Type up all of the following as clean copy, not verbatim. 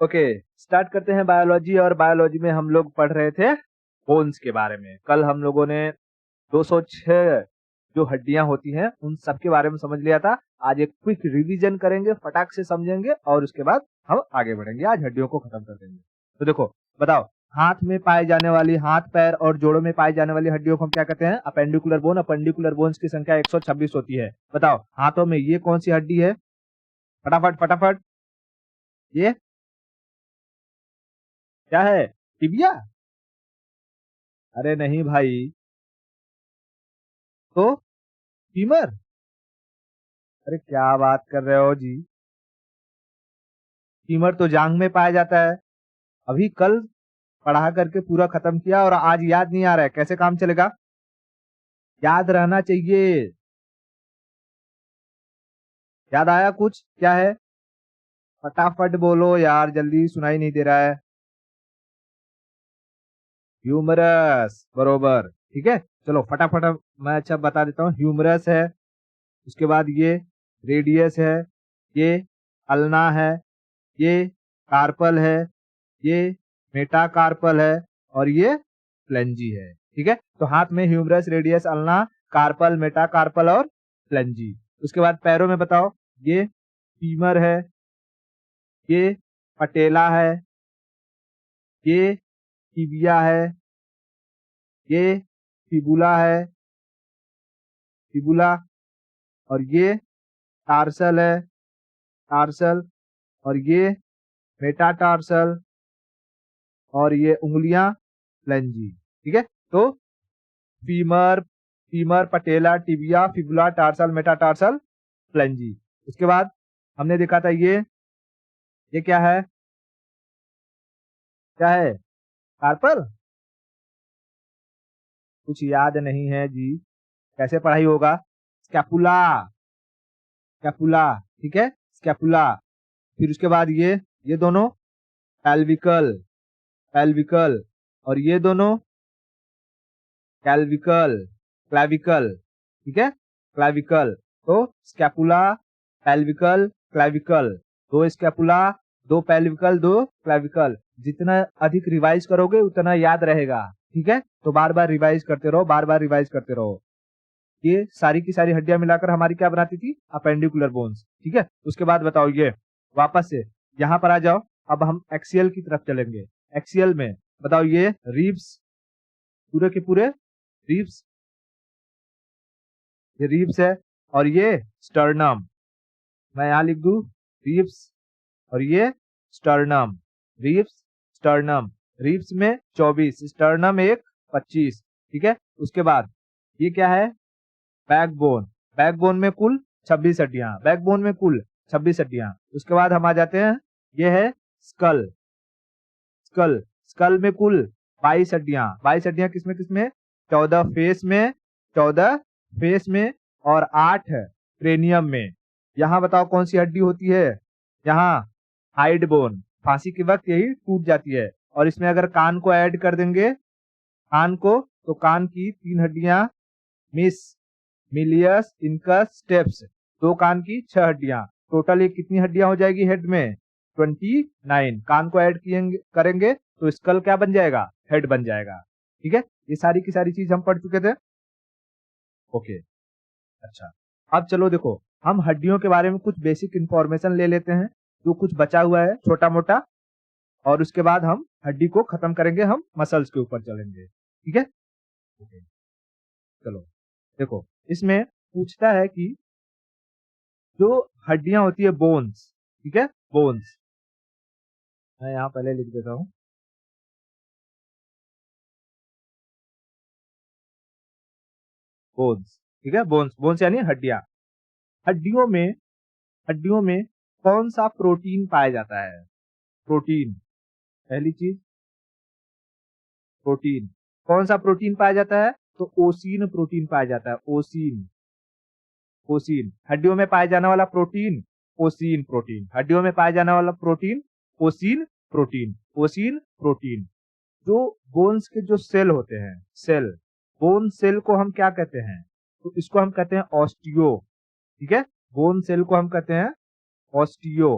Okay, start करते हैं biology. और बायोलॉजी में हम लोग पढ़ रहे थे बोन्स के बारे में। कल हम लोगों ने 206 जो हड्डियां होती हैं उन सब के बारे में समझ लिया था। आज एक क्विक रिवीजन करेंगे, फटाक से समझेंगे और उसके बाद हम आगे बढ़ेंगे। आज हड्डियों को खत्म कर देंगे। तो देखो, बताओ, हाथ में पाए जाने वाली, हाथ पैर और जोड़ों में पाई जाने वाली हड्डियों को हम क्या कहते हैं? Appendicular bone. अपेंडिकुलर बोन्स की संख्या 126 होती है। बताओ, हाथों में ये कौन सी हड्डी है? फटाफट फटाफट, ये क्या है? टिबिया? अरे नहीं भाई, तो फीमर। अरे क्या बात कर रहे हो जी? फीमर तो जांग में पाया जाता है। अभी कल पढ़ा करके पूरा खत्म किया और आज याद नहीं आ रहा है, कैसे काम चलेगा? याद रहना चाहिए। याद आया कुछ? क्या है? फटाफट बोलो यार, जल्दी, सुनाई नहीं दे रहा है। ह्यूमरस, बरोबर। ठीक है, चलो फटाफट मैं अच्छा बता देता हूँ। ह्यूमरस है, उसके बाद ये रेडियस है, ये अल्ना है, ये कार्पल है, ये मेटाकार्पल है और ये फ्लेंजी है। ठीक है, तो हाथ में humerus, radius, ulna, carpal, metacarpal और फ्लेंजी। उसके बाद पैरों में बताओ, ये फीमर है, ये पटेला है, ये टिबिया है, ये फिबुला है, फिबुला, और ये टार्सल है, टार्सल, और ये मेटाटार्सल, और ये उंगलियां फ्लेंजी। ठीक है, तो फीमर, फीमर, पटेला, टिबिया, फिबुला, टार्सल, मेटाटार्सल, फ्लेंजी। उसके बाद हमने देखा था ये क्या है? क्या है? कार्पल? कुछ याद नहीं है जी, कैसे पढ़ाई होगा? Scapula, scapula. ठीक है, स्कैपुला। फिर उसके बाद ये दोनों पैल्विकल, पैल्विकल, और ये दोनों कैल्विकल, क्लैविकल। ठीक है, क्लैविकल। तो स्कैपुला, पैल्विकल, क्लैविकल। दो स्कैपुला, दो पैल्विकल, दो क्लैविकल। जितना अधिक रिवाइज करोगे उतना याद रहेगा। ठीक है, तो बार बार रिवाइज करते रहो, बार बार रिवाइज करते रहो। ये सारी की सारी हड्डियां मिलाकर हमारी क्या बनाती थी? Appendicular bones. ठीक है, उसके बाद बताओ, ये वापस से यहाँ पर आ जाओ। अब हम एक्सियल की तरफ चलेंगे। एक्सियल में बताओ, ये रिब्स, पूरे के पूरे रिब्स, ये रिब्स है, और ये स्टर्नम। मैं यहां लिख दूं रिब्स और ये स्टर्नम, रिब्स, स्टर्नम। रिब्स में 24, स्टर्नम एक 25। ठीक है, उसके बाद ये क्या है? बैकबोन। बैकबोन में कुल 26 हड्डियां, बैकबोन में कुल 26 हड्डियां। उसके बाद हम आ जाते हैं, ये है स्कल, स्कल। स्कल में कुल 22 हड्डियां। 22 हड्डियां किसमें किसमें? 14 फेस में, 14 फेस में, और 8 क्रेनियम में। यहाँ बताओ कौन सी हड्डी होती है? यहाँ हाइड बोन। फांसी के वक्त यही टूट जाती है। और इसमें अगर कान को ऐड कर देंगे, कान को, तो कान की 3 हड्डियां, मिस, मिलियस, इनकस, स्टेप्स। 2 कान की 6 हड्डियां। टोटल ये कितनी हड्डियां हो जाएगी हेड में? 29। कान को ऐड करेंगे तो स्कल क्या बन जाएगा? हेड बन जाएगा। ठीक है, ये सारी की सारी चीज हम पढ़ चुके थे। ओके, अच्छा, अब चलो देखो, हम हड्डियों के बारे में कुछ बेसिक इंफॉर्मेशन ले लेते हैं, जो कुछ बचा हुआ है छोटा मोटा, और उसके बाद हम हड्डी को खत्म करेंगे, हम मसल्स के ऊपर चलेंगे। ठीक है, ओके, चलो देखो, इसमें पूछता है कि जो हड्डियां होती है बोन्स, ठीक है, बोन्स, मैं यहाँ पहले लिख देता हूँ, बोन्स। ठीक है, बोन्स, बोन्स यानी हड्डियां। हड्डियों में, हड्डियों में कौन सा प्रोटीन पाया जाता है? प्रोटीन, पहली चीज, प्रोटीन। कौन सा प्रोटीन पाया जाता है? तो ओसीन प्रोटीन पाया जाता है, ओसीन, ओसीन। हड्डियों में पाया जाने वाला प्रोटीन, ओसीन प्रोटीन। हड्डियों में पाया जाने वाला protein, ossein protein, ossein protein. जो बोन्स के जो सेल होते हैं, सेल, बोन सेल को हम क्या कहते हैं? तो इसको हम कहते हैं ऑस्टियो। ठीक है, बोन सेल को हम कहते हैं ऑस्टियो,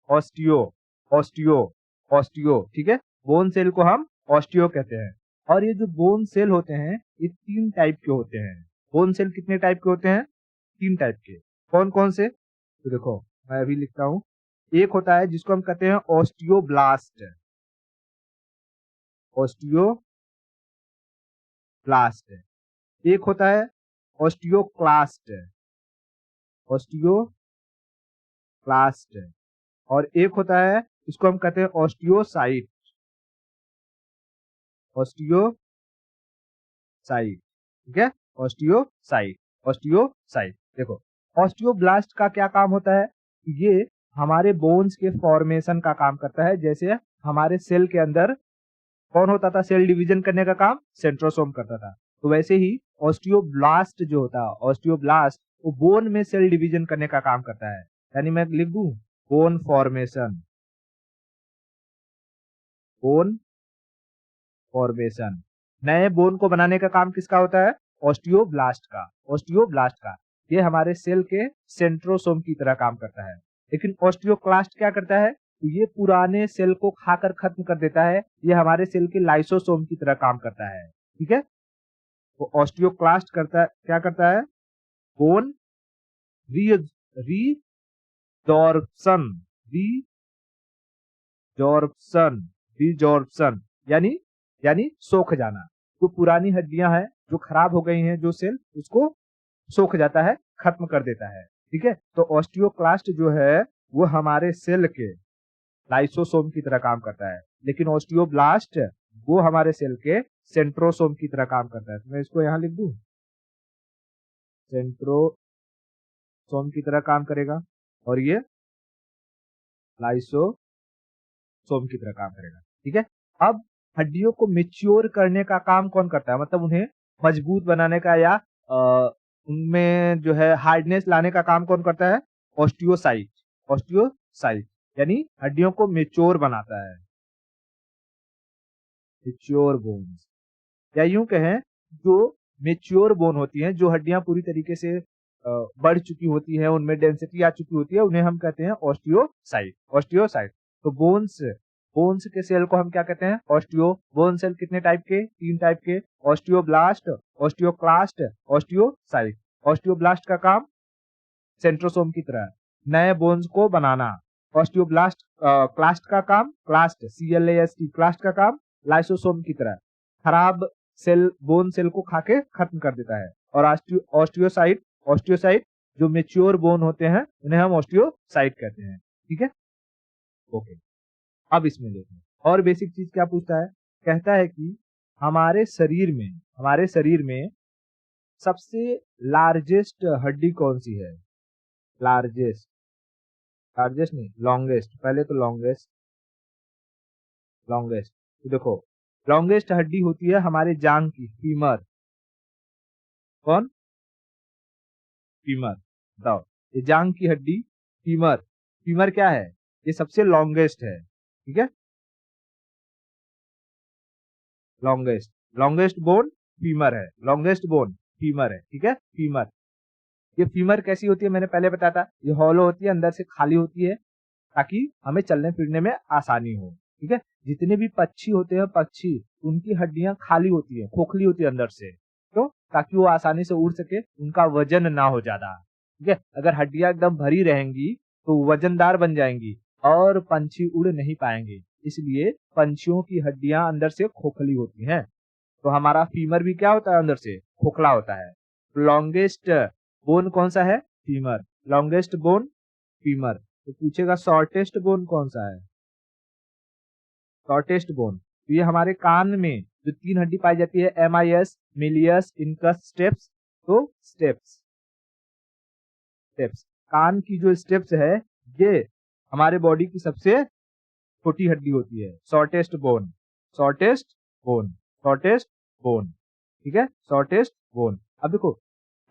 ऑस्टियो, ऑस्टियो। ऑस्टियो, ठीक है। बोन सेल को हम ऑस्टियो कहते हैं। और ये जो बोन सेल होते हैं ये 3 टाइप के होते हैं। बोन सेल कितने टाइप के होते हैं? 3 टाइप के। कौन कौन से? तो देखो मैं अभी लिखता हूँ। एक होता है जिसको हम कहते हैं ऑस्टियोब्लास्ट, ऑस्टियोब्लास्ट। एक होता है ऑस्टियोक्लास्ट, ऑस्टियोक्लास्ट। और एक होता है इसको हम कहते हैं ऑस्टियोसाइट, ऑस्टियोसाइट, ठीक है। Osteocyte, osteocyte. देखो ऑस्टियोब्लास्ट का क्या काम होता है? ये हमारे बोन्स के फॉर्मेशन का काम करता है। जैसे हमारे सेल के अंदर कौन होता था सेल डिवीजन करने का काम? सेंट्रोसोम करता था। तो वैसे ही ऑस्टियोब्लास्ट जो होता है, ऑस्टियोब्लास्ट वो बोन में सेल डिवीजन करने का काम करता है। यानी मैं लिख दूं बोन फॉर्मेशन, बोन फॉर्मेशन। नए बोन को बनाने का काम किसका होता है? ऑस्टियोब्लास्ट का, ऑस्टियोब्लास्ट का। ये हमारे सेल के सेंट्रोसोम की तरह काम करता है। लेकिन ऑस्टियोक्लास्ट क्या करता है? तो ये पुराने सेल को खाकर खत्म कर देता है। ये हमारे सेल के लाइसोसोम की तरह काम करता है, ठीक है। तो ऑस्टियोक्लास्ट करता है क्या करता है? बोन रीजॉर्प्शन, रीजॉर्प्शन, रीजॉर्प्शन यानी सोख जाना। जो पुरानी हड्डियां हैं जो खराब हो गई हैं, जो सेल उसको सोख जाता है, खत्म कर देता है, ठीक है। तो ऑस्टियोक्लास्ट जो है वो हमारे सेल के लाइसोसोम की तरह काम करता है। लेकिन ऑस्टियोब्लास्ट वो हमारे सेल के सेंट्रोसोम की तरह काम करता है। तो मैं इसको यहां लिख दूं, सेंट्रोसोम की तरह काम करेगा और ये लाइसोसोम की तरह काम करेगा, ठीक है। अब हड्डियों को मेच्योर करने का काम कौन करता है? मतलब उन्हें मजबूत बनाने का या उनमें जो है हार्डनेस लाने का काम कौन करता है? ऑस्टियोसाइट, ऑस्टियोसाइट यानी हड्डियों को मेच्योर बनाता है, मेच्योर बोन्स। या यूं कहें जो मेच्योर बोन होती हैं, जो हड्डियां पूरी तरीके से बढ़ चुकी होती हैं, उनमें डेंसिटी आ चुकी होती है, उन्हें हम कहते हैं ऑस्टियोसाइट, ऑस्टियोसाइट। तो बोन्स के सेल को हम क्या कहते हैं? ऑस्टियो। बोन सेल कितने टाइप के? 3 टाइप के, ऑस्टियोब्लास्ट, ऑस्टियोक्लास्ट, ऑस्टियोसाइट। ऑस्टियोब्लास्ट का काम सेंट्रोसोम की तरह नए बोन्स को बनाना। ऑस्टियोब्लास्ट क्लास्ट का काम, क्लास्ट CLAST, क्लास्ट का काम लाइसोसोम की तरह खराब सेल, बोन सेल को खाके खत्म कर देता है। और ऑस्टियोसाइट, ऑस्टियोसाइट जो मेच्योर बोन होते हैं उन्हें हम ऑस्टियोसाइट कहते हैं, ठीक है। ओके, अब इसमें देखो और बेसिक चीज क्या पूछता है? कहता है कि हमारे शरीर में सबसे लार्जेस्ट हड्डी कौन सी है? लार्जेस्ट, लार्जेस्ट नहीं, लॉन्गेस्ट। पहले तो लॉन्गेस्ट, लॉन्गेस्ट। तो देखो लॉन्गेस्ट हड्डी होती है हमारे जांग की, फीमर। कौन? फीमर। बताओ, ये जांग की हड्डी फीमर, फीमर क्या है? ये सबसे लॉन्गेस्ट है, ठीक है। लॉन्गेस्ट, लॉन्गेस्ट बोन फीमर है, लॉन्गेस्ट बोन फीमर है, ठीक है। फीमर, ये फीमर कैसी होती है? मैंने पहले बताया था, ये हॉलो होती है, अंदर से खाली होती है ताकि हमें चलने फिरने में आसानी हो, ठीक है। जितने भी पक्षी होते हैं, पक्षी उनकी हड्डियां खाली होती है, खोखली होती है अंदर से, तो ताकि वो आसानी से उड़ सके, उनका वजन ना हो ज्यादा, ठीक है। अगर हड्डियां एकदम भरी रहेंगी तो वजनदार बन जाएंगी और पंछी उड़ नहीं पाएंगे। इसलिए पंछियों की हड्डियां अंदर से खोखली होती हैं। तो हमारा फीमर भी क्या होता है? अंदर से खोखला होता है। लॉन्गेस्ट बोन कौन सा है? फीमर। Longest bone femur. तो पूछेगा शॉर्टेस्ट बोन कौन सा है? शॉर्टेस्ट बोन तो ये हमारे कान में जो 3 हड्डी पाई जाती है, MIS, मिलियस, इनकस, स्टेप्स। तो स्टेप्स, स्टेप्स कान की जो स्टेप्स है ये हमारे बॉडी की सबसे छोटी हड्डी होती है। Shortest bone, shortest bone, shortest bone, ठीक है, शॉर्टेस्ट बोन। अब देखो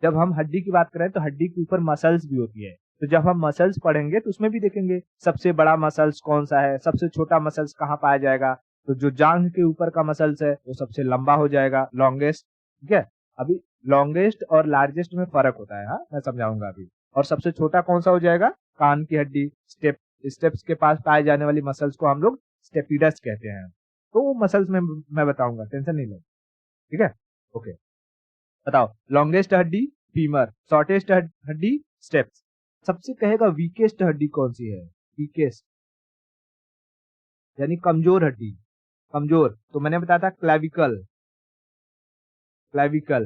जब हम हड्डी की बात करें तो हड्डी के ऊपर मसल्स भी होती है। तो जब हम मसल्स पढ़ेंगे तो उसमें भी देखेंगे सबसे बड़ा मसल्स कौन सा है, सबसे छोटा मसल्स कहाँ पाया जाएगा। तो जो जांघ के ऊपर का मसल्स है वो सबसे लंबा हो जाएगा, लॉन्गेस्ट, ठीक है। अभी लॉन्गेस्ट और लार्जेस्ट में फर्क होता है, हाँ मैं समझाऊंगा अभी। और सबसे छोटा कौन सा हो जाएगा? कान की हड्डी, स्टेप्स के पास पाए जाने वाली मसल्स को हम लोग स्टेपिडस कहते हैं। तो वो मसल्स में मैं बताऊंगा, टेंशन नहीं लो, ठीक है। ओके, बताओ लॉन्गेस्ट हड्डी फीमर, शॉर्टेस्ट हड्डी स्टेप्स। सबसे कहेगा वीकेस्ट हड्डी कौन सी है? वीकेस्ट यानी कमजोर हड्डी, कमजोर। तो मैंने बताया था क्लेविकल, क्लेविकल,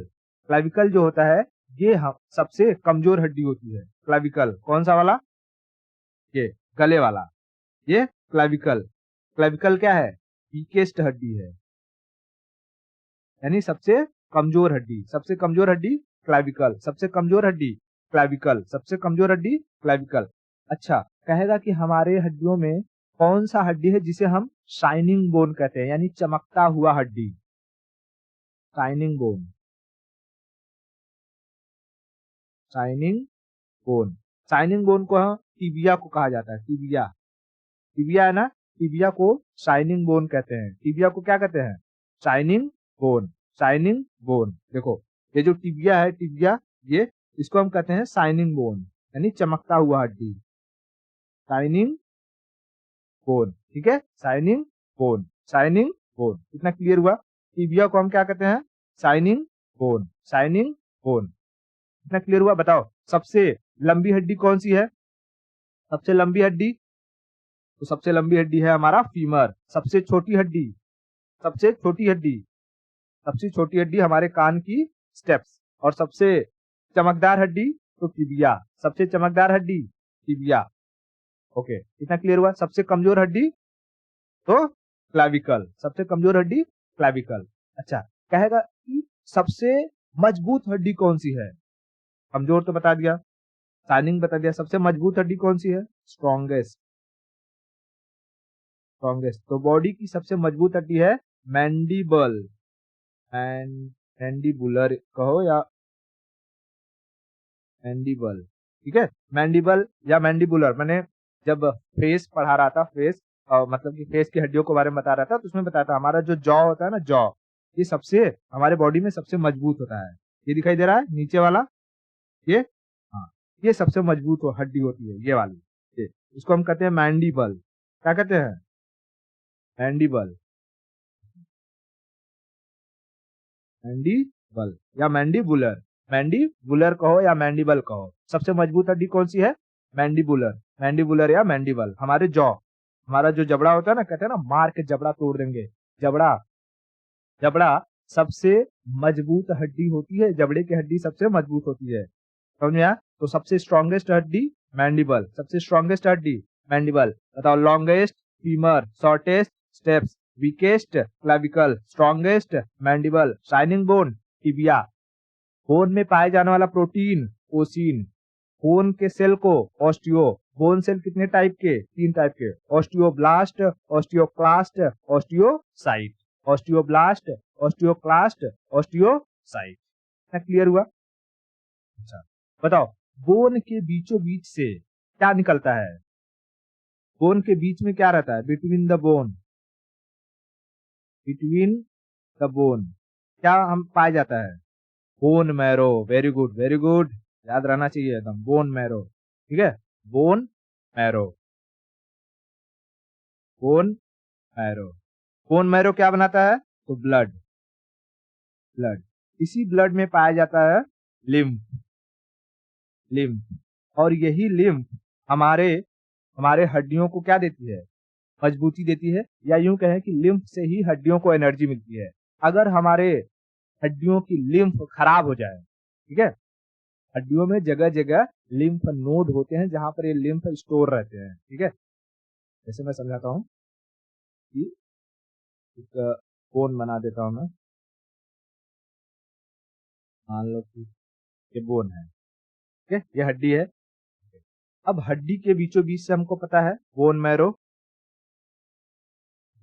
क्लेविकल जो होता है ये सबसे कमजोर हड्डी होती है। क्लेविकल कौन सा वाला? ये गले वाला, ये क्लेविकल। क्लेविकल क्या है? वीकेस्ट हड्डी है, यानी सबसे कमजोर हड्डी। सबसे कमजोर हड्डी क्लेविकल, सबसे कमजोर हड्डी क्लेविकल, सबसे कमजोर हड्डी क्लेविकल। अच्छा, कहेगा कि हमारे हड्डियों में कौन सा हड्डी है जिसे हम शाइनिंग बोन कहते हैं, यानी चमकता हुआ हड्डी, shining bone, shining bone. Shining bone को टिबिया को कहा जाता है, टिबिया, टिबिया है ना, टिबिया को शाइनिंग बोन कहते हैं। टिबिया को क्या कहते हैं? Shining bone, shining bone. देखो ये जो टिबिया है, टिबिया, ये इसको हम कहते हैं शाइनिंग बोन, यानी चमकता हुआ हड्डी, शाइनिंग बोन, ठीक है, शाइनिंग बोन, शाइनिंग बोन। इतना क्लियर हुआ? टिबिया को हम क्या कहते हैं? Shining bone, shining bone. इतना क्लियर हुआ? बताओ सबसे लंबी हड्डी कौन सी है? सबसे लंबी हड्डी, तो सबसे लंबी हड्डी है हमारा फीमर। सबसे छोटी हड्डी, सबसे छोटी हड्डी, सबसे छोटी हड्डी हमारे कान की स्टेप्स। और सबसे चमकदार हड्डी तो टिबिया, सबसे चमकदार हड्डी टिबिया। ओके, इतना क्लियर हुआ? सबसे कमजोर हड्डी तो क्लेविकल, सबसे कमजोर हड्डी क्लेविकल। अच्छा, कहेगा कि सबसे मजबूत हड्डी कौन सी है? कमजोर तो बता दिया, शाइनिंग बता दिया, सबसे मजबूत हड्डी कौन सी है? Strongest, strongest. तो बॉडी की सबसे मजबूत हड्डी है मैंडिबल, मैंडिबुलर कहो या मैंडिबल, ठीक है, मैंडिबल या मैंडिबुलर। मैंने जब फेस पढ़ा रहा था, फेस मतलब कि फेस की हड्डियों के बारे में बता रहा था, तो उसमें बताया था हमारा जो जॉ होता है ना, जॉ, ये सबसे हमारे बॉडी में सबसे मजबूत होता है। ये दिखाई दे रहा है नीचे वाला, ये, हाँ, ये सबसे मजबूत हड्डी होती है, ये वाली, ये, इसको हम कहते हैं मैंडिबल। क्या कहते हैं? मैंडिबल, मैंडिबल या मैंडिबुलर, मैंडिबुलर कहो या मैंडिबल कहो। सबसे मजबूत हड्डी कौन सी है? मैंडिबुलर, मैंडिबुलर या मैंडिबल। हमारे जॉ, हमारा जो जबड़ा होता है ना, कहते हैं ना मार के जबड़ा तोड़ देंगे, जबड़ा, जबड़ा सबसे मजबूत हड्डी होती है, जबड़े की हड्डी सबसे मजबूत होती है, समझ में आया? तो सबसे स्ट्रॉन्गेस्ट हड्डी मैंडिबल, सबसे स्ट्रॉन्गेस्ट हड्डी मैंडिबल। बताओ longest femur, shortest steps, weakest clavicle, strongest mandible, shining bone tibia. Bone में पाए जाने वाला प्रोटीन ओसिन। बोन के सेल को ऑस्टियो, बोन सेल कितने टाइप के? 3 टाइप के, osteoblast, osteoclast, osteocyte, osteoblast, osteoclast, osteocyte. क्या क्लियर हुआ? अच्छा, बताओ बोन के बीचों बीच से क्या निकलता है? बोन के बीच में क्या रहता है? Between the bone, between the bone क्या हम पाया जाता है? Bone marrow. Very good, very good, याद रहना चाहिए एकदम, बोन मैरो, ठीक है, bone marrow, bone marrow. Bone marrow क्या बनाता है? तो ब्लड, ब्लड। इसी ब्लड में पाया जाता है लिम्फ, लिम्फ। और यही लिम्फ हमारे हमारे हड्डियों को क्या देती है? मजबूती देती है, या यूं कहें कि लिम्फ से ही हड्डियों को एनर्जी मिलती है। अगर हमारे हड्डियों की लिम्फ खराब हो जाए, ठीक है, हड्डियों में जगह जगह लिम्फ नोड होते हैं जहां पर ये लिम्फ स्टोर रहते हैं, ठीक है। जैसे मैं समझाता हूँ कि एक बोन बना देता हूं मैं, मान लो कि ये बोन है, ठीक है, ये हड्डी है। अब हड्डी के बीचों बीच से हमको पता है बोन मैरो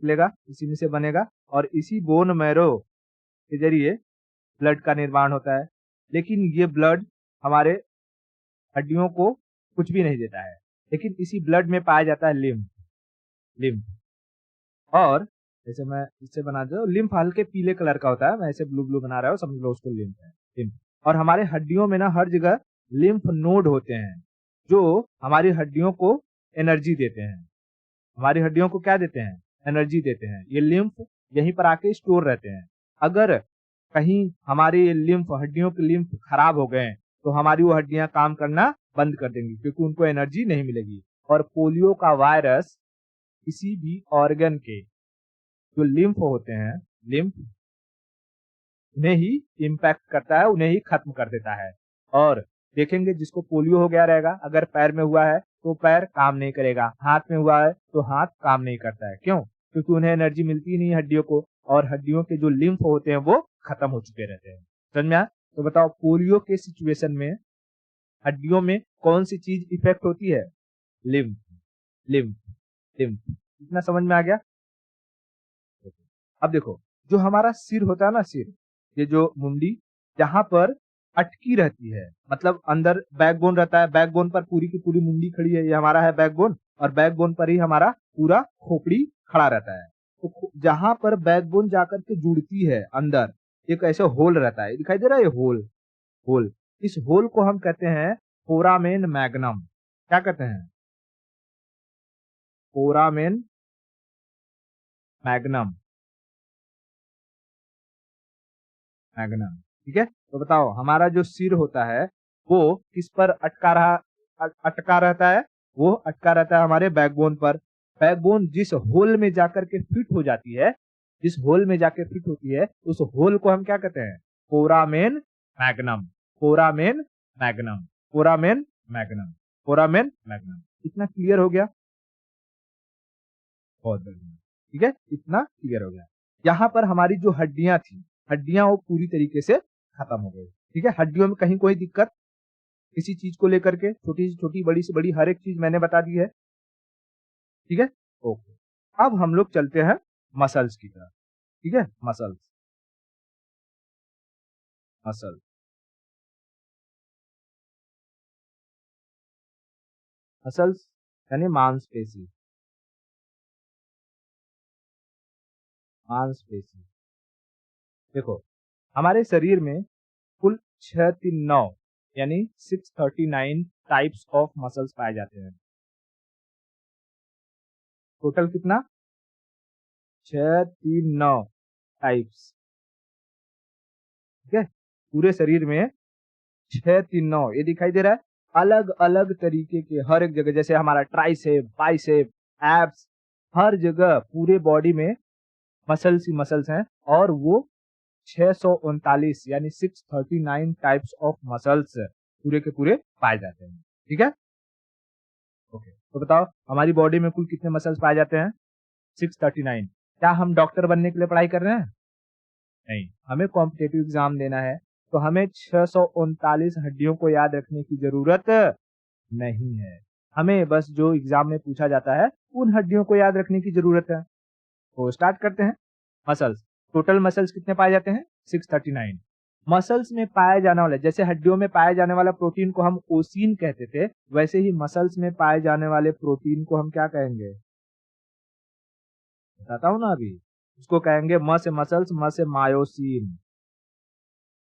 निकलेगा, इसी में से बनेगा, और इसी बोन मैरो के जरिए ब्लड का निर्माण होता है। लेकिन ये ब्लड हमारे हड्डियों को कुछ भी नहीं देता है, लेकिन इसी ब्लड में पाया जाता है लिम्फ, लिम्फ। और जैसे मैं इससे बना दो, लिम्फ हल्के पीले कलर का होता है, मैं ऐसे ब्लू ब्लू बना रहा हूँ, समझ लो उसको लिम्फ है, लिम्फ। और हमारे हड्डियों में ना हर जगह लिम्फ नोड होते हैं जो हमारी हड्डियों को एनर्जी देते हैं, हमारी हड्डियों को क्या देते हैं? एनर्जी देते हैं। ये लिम्फ यहीं पर आके स्टोर रहते हैं। अगर कहीं हमारी लिम्फ, हड्डियों के लिम्फ खराब हो गए तो हमारी वो हड्डियां काम करना बंद कर देंगी, क्योंकि उनको एनर्जी नहीं मिलेगी। और पोलियो का वायरस किसी भी ऑर्गन के जो लिम्फ होते हैं, लिम्फ, उन्हें ही इम्पैक्ट करता है, उन्हें ही खत्म कर देता है। और देखेंगे जिसको पोलियो हो गया रहेगा, अगर पैर में हुआ है तो पैर काम नहीं करेगा, हाथ में हुआ है तो हाथ काम नहीं करता है। क्यों? क्योंकि उन्हें एनर्जी मिलती ही नहीं हड्डियों को, और हड्डियों के जो लिम्फ होते हैं वो खत्म हो चुके रहते हैं। समझ में आया? तो बताओ पोलियो के सिचुएशन में हड्डियों में कौन सी चीज इफेक्ट होती है? Lymph, lymph, lymph. इतना समझ में आ गया? अब देखो, जो हमारा सिर होता है ना, सिर, ये जो मुंडी जहां पर अटकी रहती है, मतलब अंदर बैकबोन रहता है, बैकबोन पर पूरी की पूरी मुंडी खड़ी है, ये हमारा है बैकबोन, और बैकबोन पर ही हमारा पूरा खोपड़ी खड़ा रहता है। तो जहां पर बैकबोन जाकर के जुड़ती है अंदर, एक ऐसे होल रहता है, दिखाई दे रहा है ये होल, होल। इस होल को हम कहते हैं फोरामेन मैग्नम। क्या कहते हैं? Foramen magnum, magnum. ठीक है, तो बताओ हमारा जो सिर होता है वो किस पर अटका रहता है? वो अटका रहता है हमारे बैकबोन पर। बैकबोन जिस होल में जाकर के फिट हो जाती है, जिस होल में जाके फिट होती है, उस होल को हम क्या कहते हैं? Foramen magnum, foramen magnum, foramen magnum, foramen magnum. इतना क्लियर हो गया? बहुत बढ़िया। ठीक है, इतना क्लियर हो गया। यहाँ पर हमारी जो हड्डियां थी, हड्डियां वो पूरी तरीके से खत्म हो गई। ठीक है, हड्डियों में कहीं कोई दिक्कत किसी चीज को लेकर के, छोटी से छोटी, बड़ी से बड़ी, हर एक चीज मैंने बता दी है। ठीक है, ओके। अब हम लोग चलते हैं मसल्स की तरफ। ठीक है, मसल्स, मसल, मसल्स यानी मांसपेशी, मांसपेशी। देखो हमारे शरीर में कुल 639 यानी 639 टाइप्स ऑफ मसल्स पाए जाते हैं। टोटल कितना? 639 टाइप्स। ठीक है, पूरे शरीर में 639, ये दिखाई दे रहा है, अलग अलग तरीके के, हर एक जगह, जैसे हमारा ट्राइसेप, बाइसेप, एब्स, हर जगह पूरे बॉडी में मसल्स ही मसल्स हैं। और वो 639 यानी 639 टाइप्स ऑफ मसल्स पूरे के पूरे पाए जाते हैं। ठीक है, ओके। तो बताओ हमारी बॉडी में कुल कितने मसल्स पाए जाते हैं? 639। क्या हम डॉक्टर बनने के लिए पढ़ाई कर रहे हैं? नहीं, हमें कॉम्पिटेटिव एग्जाम देना है, तो हमें 639 हड्डियों को याद रखने की जरूरत नहीं है। हमें बस जो एग्जाम में पूछा जाता है उन हड्डियों को याद रखने की जरूरत है। तो स्टार्ट करते हैं। मसल्स, टोटल मसल्स कितने पाए जाते हैं? 639। मसल्स में पाए जाने वाले, जैसे हड्डियों में पाए जाने वाला प्रोटीन को हम ओसीन कहते थे, वैसे ही मसल्स में पाए जाने वाले प्रोटीन को हम क्या कहेंगे? बताता हूं ना अभी। उसको कहेंगे म से मसल्स, म से मायोसिन।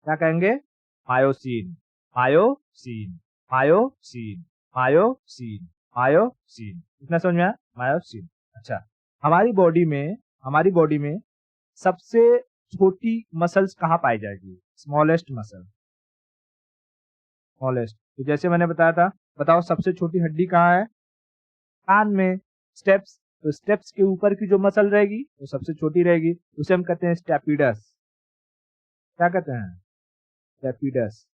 क्या कहेंगे? Myosin, myosin, myosin, myosin, myosin. इतना समझ में आया? मायोसिन। अच्छा, हमारी बॉडी में सबसे छोटी मसल्स कहाँ पाई जाएगी? Smallest muscle, smallest. तो जैसे मैंने बताया था, बताओ सबसे छोटी हड्डी कहाँ है? कान में। स्टेप्स, तो स्टेप्स के ऊपर की जो मसल रहेगी वो सबसे छोटी रहेगी, उसे हम कहते हैं स्टेपिडस। क्या कहते हैं? स्टेपिडस,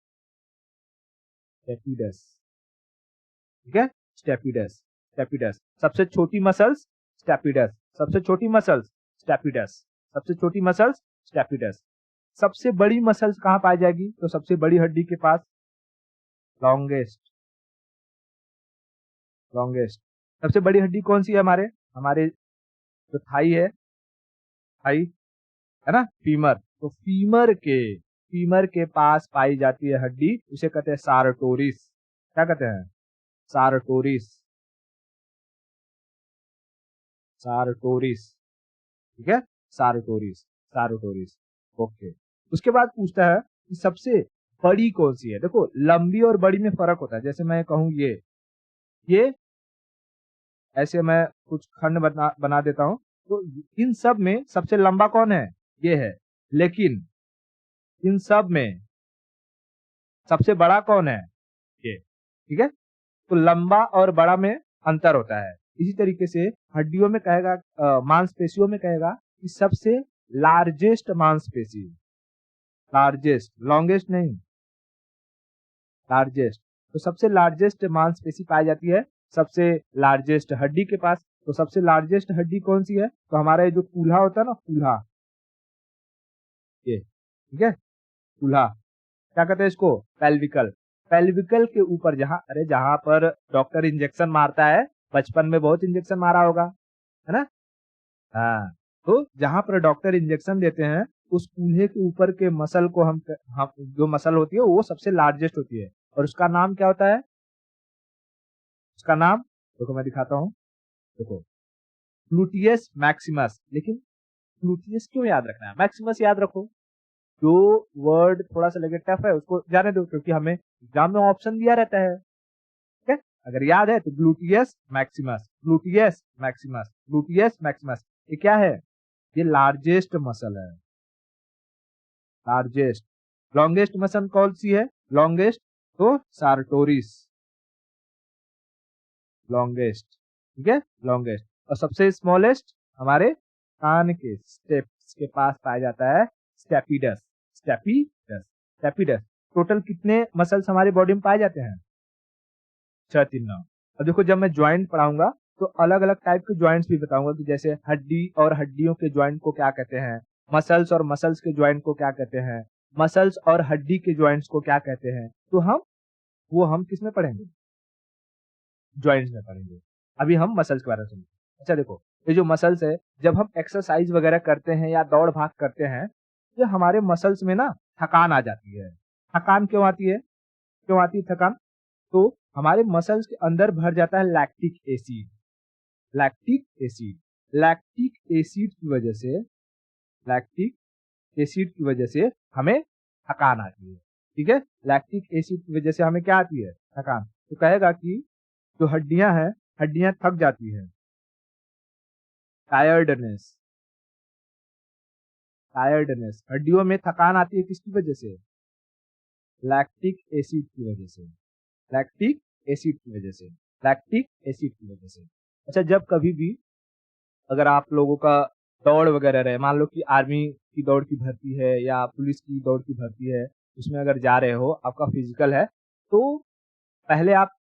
स्टेपिडस। ठीक है, स्टेपिडस, स्टेपिडस। सबसे छोटी मसल्स स्टेपिडस, सबसे छोटी मसल्स स्टेपिडस, सबसे छोटी मसल्स स्टेपिडस। सबसे बड़ी मसल्स कहाँ पाई जाएगी? तो सबसे बड़ी हड्डी के पास, लॉन्गेस्ट, लॉन्गेस्ट। सबसे बड़ी हड्डी कौन सी है? हमारे हमारे जो थाई है, थाई है ना, फीमर। तो फीमर के पास पाई जाती है हड्डी, उसे कहते हैं सारटोरिस। क्या कहते हैं? सारटोरिस, सारटोरिस। ठीक है, सारटोरिस, सारटोरिस। ओके। उसके बाद पूछता है कि सबसे बड़ी कौन सी है? देखो लंबी और बड़ी में फर्क होता है। जैसे मैं कहूं ये ऐसे मैं कुछ खंड बना देता हूं, तो इन सब में सबसे लंबा कौन है? ये है। लेकिन इन सब में सबसे बड़ा कौन है? ये। ठीक है, तो लंबा और बड़ा में अंतर होता है। इसी तरीके से हड्डियों में कहेगा, मांसपेशियों में कहेगा कि सबसे लार्जेस्ट मांसपेशी, लार्जेस्ट, लॉन्गेस्ट नहीं, लार्जेस्ट। तो सबसे लार्जेस्ट मांसपेशी पाई जाती है सबसे लार्जेस्ट हड्डी के पास। तो सबसे लार्जेस्ट हड्डी कौन सी है? तो हमारा ये जो कूल्हा होता है ना, कूल्हा, ये, ठीक है, कूल्हा, क्या कहते हैं इसको? पेल्विकल। पेल्विकल के ऊपर जहां पर डॉक्टर इंजेक्शन मारता है, बचपन में बहुत इंजेक्शन मारा होगा, है ना? हाँ, तो जहां पर डॉक्टर इंजेक्शन देते हैं, उस कूल्हे के ऊपर के मसल को हम जो मसल होती है वो सबसे लार्जेस्ट होती है, और उसका नाम क्या होता है? उसका नाम देखो, मैं दिखाता हूँ, देखो, ग्लूटियस मैक्सिमस। लेकिन ग्लूटियस क्यों याद रखना है? मैक्सिमस याद रखो। जो वर्ड थोड़ा सा लगे टफ है उसको जाने दो, क्योंकि हमें एग्जाम में ऑप्शन दिया रहता है। ठीक है, अगर याद है तो gluteus Maximus, gluteus Maximus, gluteus Maximus, ये क्या है? ये लार्जेस्ट मसल है, लार्जेस्ट। लॉन्गेस्ट मसल कौन सी है? लॉन्गेस्ट, तो सार्टोरिस, लॉन्गेस्ट। ठीक है, लॉन्गेस्ट। और सबसे स्मॉलेस्ट हमारे कान के स्टेप्स के पास पाया जाता है स्टेपिडस, स्टेपिडस, स्टेपिडस। टोटल कितने मसल्स हमारी बॉडी में पाए जाते हैं? 6 3 9। अब देखो, जब मैं ज्वाइंट पढ़ाऊंगा तो अलग अलग टाइप के ज्वाइंट्स भी बताऊंगा, कि जैसे हड्डी और हड्डियों के ज्वाइंट को क्या कहते हैं, मसल्स और मसल्स के ज्वाइंट को क्या कहते हैं, मसल्स और हड्डी के ज्वाइंट्स को क्या कहते हैं। तो हम किस में पढ़ेंगे? ज्वाइंट्स में पढ़ेंगे। अभी हम मसल्स के बारे में सुनेंगे। अच्छा देखो, ये जो मसल्स है, जब हम एक्सरसाइज वगैरह करते हैं या दौड़ भाग करते हैं, तो हमारे मसल्स में ना थकान आ जाती है। थकान क्यों आती है? क्यों आती है थकान? तो हमारे मसल्स के अंदर भर जाता है lactic acid, lactic acid. Lactic acid की वजह से, लैक्टिक एसिड की वजह से हमें थकान आती है। ठीक है, लैक्टिक एसिड की वजह से हमें क्या आती है? थकान। तो कहेगा कि जो हड्डियां हैं, हड्डियां थक जाती हैं, टायर्डनेस, टायर्डनेस। हड्डियों में थकान आती है किसकी वजह से? लैक्टिक एसिड की वजह से, लैक्टिक एसिड की वजह से, लैक्टिक एसिड की वजह से। अच्छा, जब कभी भी अगर आप लोगों का दौड़ वगैरह रहे, मान लो कि आर्मी की दौड़ की भर्ती है या पुलिस की दौड़ की भर्ती है, उसमें अगर जा रहे हो, आपका फिजिकल है, तो पहले आप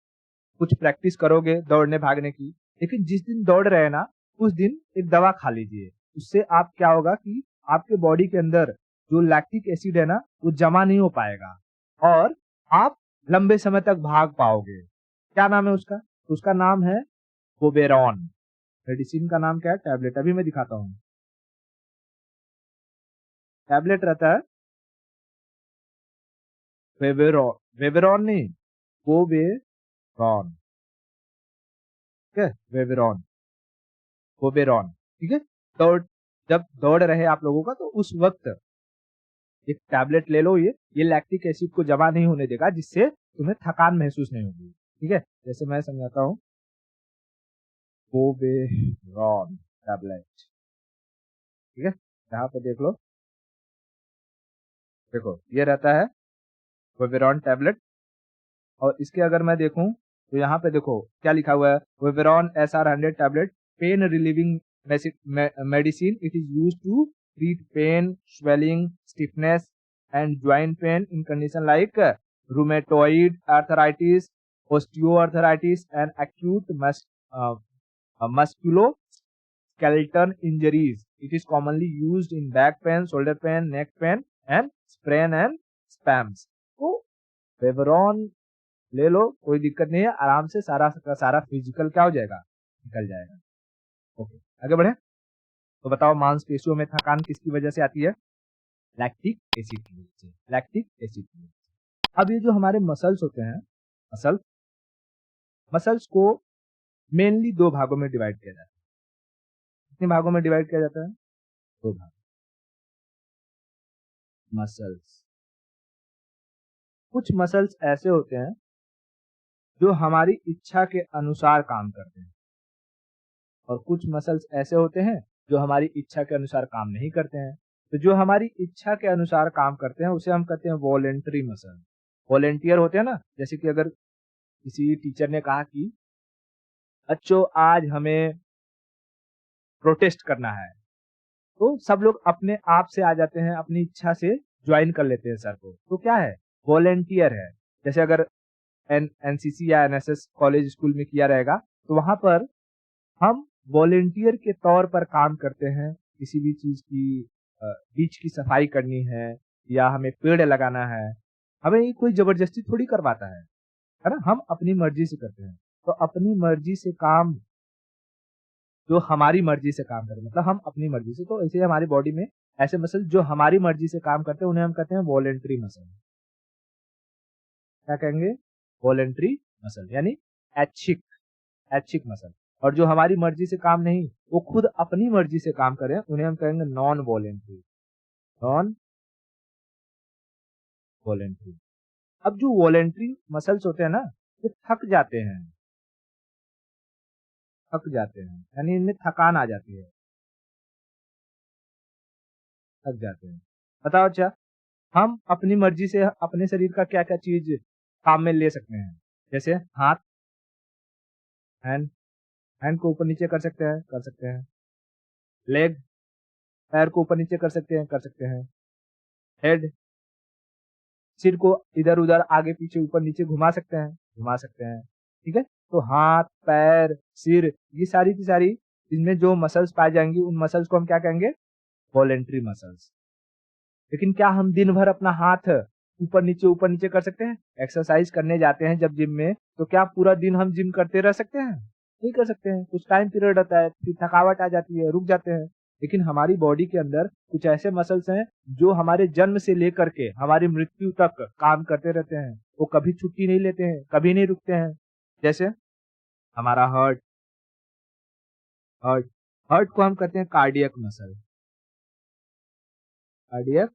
कुछ प्रैक्टिस करोगे दौड़ने भागने की। लेकिन जिस दिन दौड़ रहे हैं ना, उस दिन एक दवा खा लीजिए। उससे आप क्या होगा कि आपके बॉडी के अंदर जो लैक्टिक एसिड है ना, वो जमा नहीं हो पाएगा और आप लंबे समय तक भाग पाओगे। क्या नाम है उसका? तो उसका नाम है बोबेरॉन। मेडिसिन का नाम क्या है? टैबलेट। अभी मैं दिखाता हूँ। टैबलेट रहता है वेबेरॉन, वेबेरॉन नहीं, बोबेरॉन। ठीक है, वेबेरॉन, बोबेरॉन। ठीक है, दौड़, जब दौड़ रहे आप लोगों का, तो उस वक्त एक टैबलेट ले लो। ये लैक्टिक एसिड को जमा नहीं होने देगा, जिससे तुम्हें थकान महसूस नहीं होगी। ठीक है, जैसे मैं समझाता हूँ, बोबेरॉन टैबलेट। ठीक है, यहाँ पे देख लो, देखो ये रहता है बोबेरॉन टैबलेट। और इसके अगर मैं देखूं तो यहाँ पे देखो क्या लिखा हुआ है, बोबेरॉन SR100 tablet, pain relieving medicine. It is use to treat pain, swelling, stiffness and joint pain in condition like rheumatoid arthritis, osteoarthritis and acute musculoskeletal injuries. It is commonly used in back pain, shoulder pain, neck pain and sprain and spasms. तो वेवरॉन ले लो, कोई दिक्कत नहीं है, आराम से सारा का सारा फिजिकल क्या हो जाएगा? निकल जाएगा। ओके, आगे बढ़े। तो बताओ, मांसपेशियों में थकान किसकी वजह से आती है? लैक्टिक एसिड की वजह से, लैक्टिक एसिड की वजह से। अब ये जो हमारे मसल्स होते हैं, मसल्स को मेनली 2 भागों में डिवाइड किया जाता है। कितने भागों में डिवाइड किया जाता है? 2 भाग। मसल्स, कुछ मसल्स ऐसे होते हैं जो हमारी इच्छा के अनुसार काम करते हैं, और कुछ मसल्स ऐसे होते हैं जो हमारी इच्छा के अनुसार काम नहीं करते हैं। तो जो हमारी इच्छा के अनुसार काम करते हैं उसे हम कहते हैं वॉलेंटरी मसल। वॉलेंटियर होते हैं ना, जैसे कि अगर किसी टीचर ने कहा कि बच्चों आज हमें प्रोटेस्ट करना है, तो सब लोग अपने आप से आ जाते हैं, अपनी इच्छा से ज्वाइन कर लेते हैं सर को। तो क्या है? वॉलेंटियर है। जैसे अगर एनसीसी या एनएसएस कॉलेज स्कूल में किया रहेगा तो वहां पर हम वॉलेंटियर के तौर पर काम करते हैं। किसी भी चीज की बीच की सफाई करनी है या हमें पेड़ लगाना है, हमें कोई जबरदस्ती थोड़ी करवाता है ना, हम अपनी मर्जी से करते हैं। तो अपनी मर्जी से काम, जो हमारी मर्जी से काम करें, मतलब हम अपनी मर्जी से, तो ऐसे हमारी बॉडी में ऐसे मसल जो हमारी मर्जी से काम करते हैं उन्हें हम कहते हैं वॉलेंटरी मसल। क्या कहेंगे? वॉलेंटरी मसल, यानी ऐच्छिक, ऐच्छिक मसल। और जो हमारी मर्जी से काम नहीं, वो खुद अपनी मर्जी से काम करें, उन्हें हम कहेंगे नॉन वॉलेंटरी, नॉन वॉलेंटरी। अब जो वॉलेंटरी मसल्स होते हैं ना, वो थक जाते हैं, थक जाते हैं, यानी इनमें थकान आ जाती है, थक जाते हैं। बताओ अच्छा, हम अपनी मर्जी से अपने शरीर का क्या क्या चीज काम में ले सकते हैं? जैसे हाथ, हैंड, हैंड को ऊपर नीचे कर सकते हैं, कर सकते हैं। लेग, पैर को ऊपर नीचे कर सकते हैं, कर सकते हैं। हेड, सिर को इधर उधर आगे पीछे ऊपर नीचे घुमा सकते हैं, घुमा सकते हैं। ठीक है, तो हाथ, पैर, सिर, ये सारी की सारी इनमें जो मसल्स पाई जाएंगी उन मसल्स को हम क्या कहेंगे? Voluntary muscles. लेकिन क्या हम दिन भर अपना हाथ ऊपर नीचे कर सकते हैं? एक्सरसाइज करने जाते हैं जब जिम में, तो क्या पूरा दिन हम जिम करते रह सकते हैं? नहीं कर सकते हैं। कुछ टाइम पीरियड होता है, फिर थकावट आ जाती है, रुक जाते हैं। लेकिन हमारी बॉडी के अंदर कुछ ऐसे मसल्स हैं जो हमारे जन्म से लेकर के हमारी मृत्यु तक काम करते रहते हैं। वो कभी छुट्टी नहीं लेते हैं, कभी नहीं रुकते हैं। जैसे हमारा हार्ट, हार्ट हार्ट को हम कहते हैं कार्डियक मसल, कार्डियक।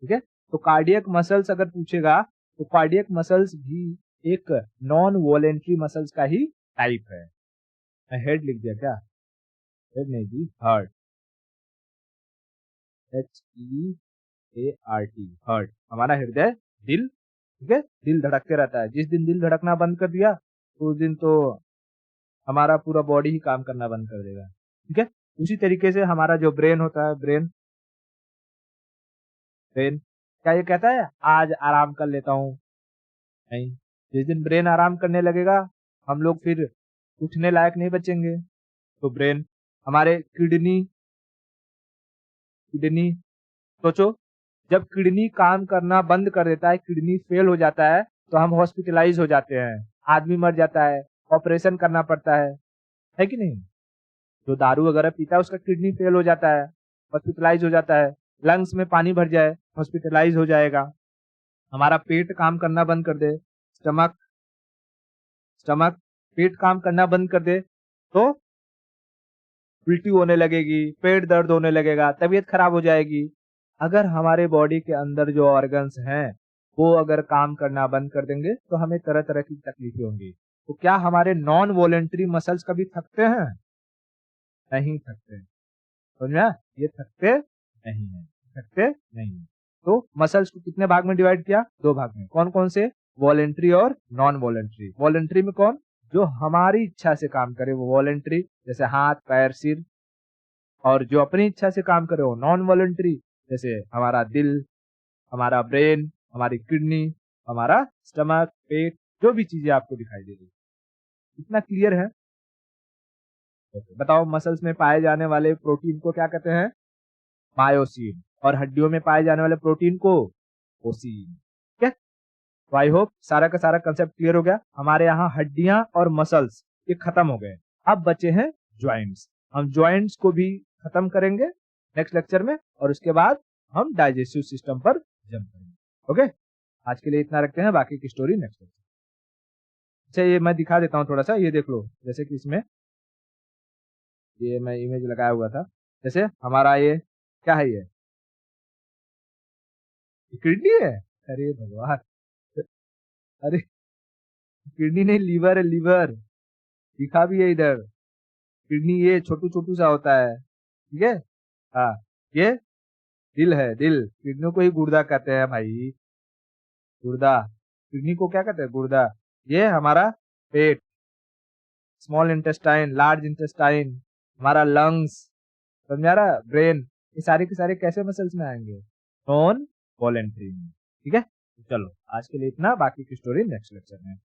ठीक है, तो कार्डियक मसल्स अगर पूछेगा तो कार्डियक मसल्स भी एक नॉन वॉलेंट्री मसल्स का ही टाइप है। मैं हेड लिख दिया क्या? हेड नहीं जी, हार्ट, HEART, हार्ट हमारा हृदय, दिल। ठीक है, दिल धड़कते रहता है। जिस दिन दिल धड़कना बंद कर दिया तो उस दिन तो हमारा पूरा बॉडी ही काम करना बंद कर देगा। ठीक है, उसी तरीके से हमारा जो ब्रेन होता है, ब्रेन, ब्रेन क्या ये कहता है आज आराम कर लेता हूँ? नहीं। जिस दिन ब्रेन आराम करने लगेगा हम लोग फिर उठने लायक नहीं बचेंगे। तो ब्रेन, हमारे किडनी, किडनी सोचो, जब किडनी काम करना बंद कर देता है, किडनी फेल हो जाता है, तो हम हॉस्पिटलाइज हो जाते हैं, आदमी मर जाता है, ऑपरेशन करना पड़ता है कि नहीं? जो दारू वगैरह पीता है उसका किडनी फेल हो जाता है, हॉस्पिटलाइज हो जाता है। लंग्स में पानी भर जाए, हॉस्पिटलाइज हो जाएगा। हमारा पेट काम करना बंद कर दे, स्टमक, स्टमक पेट काम करना बंद कर दे तो उल्टी होने लगेगी, पेट दर्द होने लगेगा, तबीयत खराब हो जाएगी। अगर हमारे बॉडी के अंदर जो ऑर्गन्स हैं वो अगर काम करना बंद कर देंगे तो हमें तरह तरह की तकलीफें होंगी। तो क्या हमारे नॉन वॉलेंट्री मसल्स कभी थकते हैं? नहीं थकते। समझ में आया? ये थकते नहीं है, थकते नहीं है। तो मसल्स को कितने भाग में डिवाइड किया? दो भाग में। कौन कौन से? वॉलेंट्री और नॉन वॉलेंट्री। वॉलेंट्री में कौन? जो हमारी इच्छा से काम करे वो वॉलेंट्री, जैसे हाथ, पैर, सिर। और जो अपनी इच्छा से काम करे वो नॉन वॉलेंट्री, जैसे हमारा दिल, हमारा ब्रेन, हमारी किडनी, हमारा स्टमक, पेट, जो भी चीजें आपको दिखाई दे रही। इतना क्लियर है? बताओ, मसल्स में पाए जाने वाले प्रोटीन को क्या कहते हैं? मायोसिन। और हड्डियों में पाए जाने वाले प्रोटीन को ओसिन। ठीक है, तो आई होप सारा का सारा कंसेप्ट क्लियर हो गया। हमारे यहाँ हड्डियां और मसल्स ये खत्म हो गए, अब बचे हैं ज्वाइंट्स। हम ज्वाइंट्स को भी खत्म करेंगे नेक्स्ट लेक्चर में, और उसके बाद हम डाइजेस्टिव सिस्टम पर जंप करेंगे। ओके, आज के लिए इतना रखते हैं, बाकी की स्टोरी नेक्स्ट लेक्चर। अच्छा, ये मैं दिखा देता हूँ थोड़ा सा, ये देख लो। जैसे कि इसमें ये मैं इमेज लगाया हुआ था, जैसे हमारा ये क्या है, ये किडनी है। अरे भगवान, अरे किडनी नहीं, लीवर है, लीवर। लिखा भी है इधर, किडनी ये छोटू छोटू सा होता है, ठीक है। हाँ, ये दिल है, दिल। किडनी को ही गुर्दा कहते हैं भाई, गुर्दा। किडनी को क्या कहते हैं? गुर्दा। ये हमारा पेट, स्मॉल इंटेस्टाइन, लार्ज इंटेस्टाइन, हमारा लंग्स, समझा रहा, ब्रेन, ये सारे के सारे कैसे मसल्स में आएंगे? नॉन वॉलेंट्री में, ठीक है। चलो आज के लिए इतना, बाकी की स्टोरी नेक्स्ट लेक्चर में।